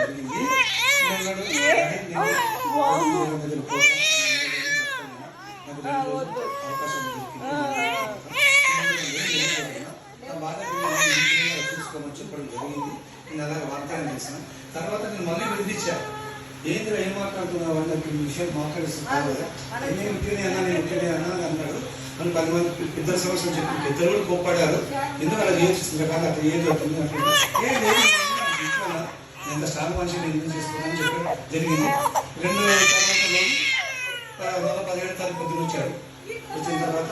జరిగింది. చూసుకోమని చెప్పడం జరిగింది. నేను అలాగే వాగ్దానం చేసిన తర్వాత నేను మళ్ళీ విడిపించా. ఏంద్ర ఏం మాట్లాడుతున్నావు అని నాకు విషయం మాట్లాడిస్తున్నాను కదా, నేను ఉట్టినే అన్నా అన్నాడు. మనం 10 మంది ఇద్దరు సమస్యలు చెప్పి ఇద్దరు కూడా కోప్పడారు. ఎందుకు అలా చేస్తుంది కాదు, అట్లా ఏది అవుతుంది అంటే ఎంత స్ట్రాంగ్ మనిషి నేను ఎందుకు చేస్తున్నాను చెప్పి జరిగింది. 2 తర్వాత 17 తారీఖు పొద్దున వచ్చాడు. వచ్చిన తర్వాత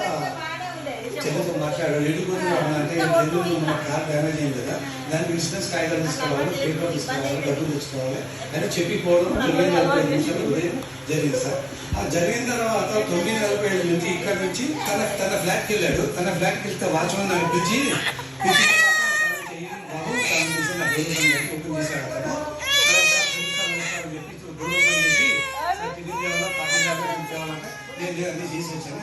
చెల్లెతో మాట్లాడాడు. ఎడుకుంటున్నాడు అంటే చెల్లెలు మన కార్ డ్యామేజ్ అయింది కదా, దానికి ఇన్సూరెన్స్ కాగితాలు తీసుకోవాలి, పేపర్ తీసుకోవాలి, డబ్బులు తెచ్చుకోవాలి అని చెప్పిపోవడం 9:45 నిమిషాలు ఉదయం జరిగింది సార్. ఆ జరిగిన తర్వాత 9:45 నుంచి ఇక్కడ నుంచి తన ఫ్లాట్కి వెళ్ళాడు. తన ఫ్లాట్కి వెళ్తే వాచ్మెన్ నాకు పిలిచి బాబు ఓపెన్ చేశాడు. నేను అన్ని చేసి వచ్చాను,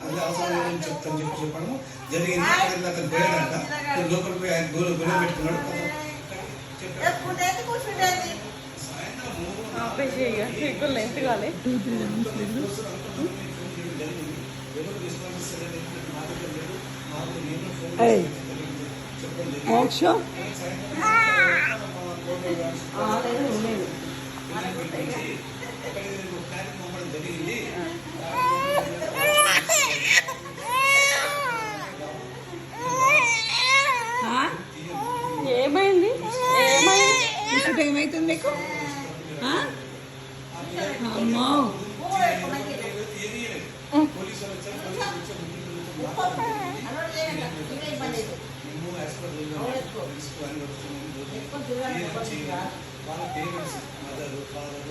అది అవసరం చెప్తాను చెప్పడము జరిగింది. అతను పోయాడంట, లోపలికి పోయి ఆయన గోలు పెట్టుకున్నాడు. మోక్ష జరిగింది. ఏమైంది ఏమైతుంది నీకు? అమ్మో వాళ్ళ పేరెంట్స్ మదర్ ఫాదర్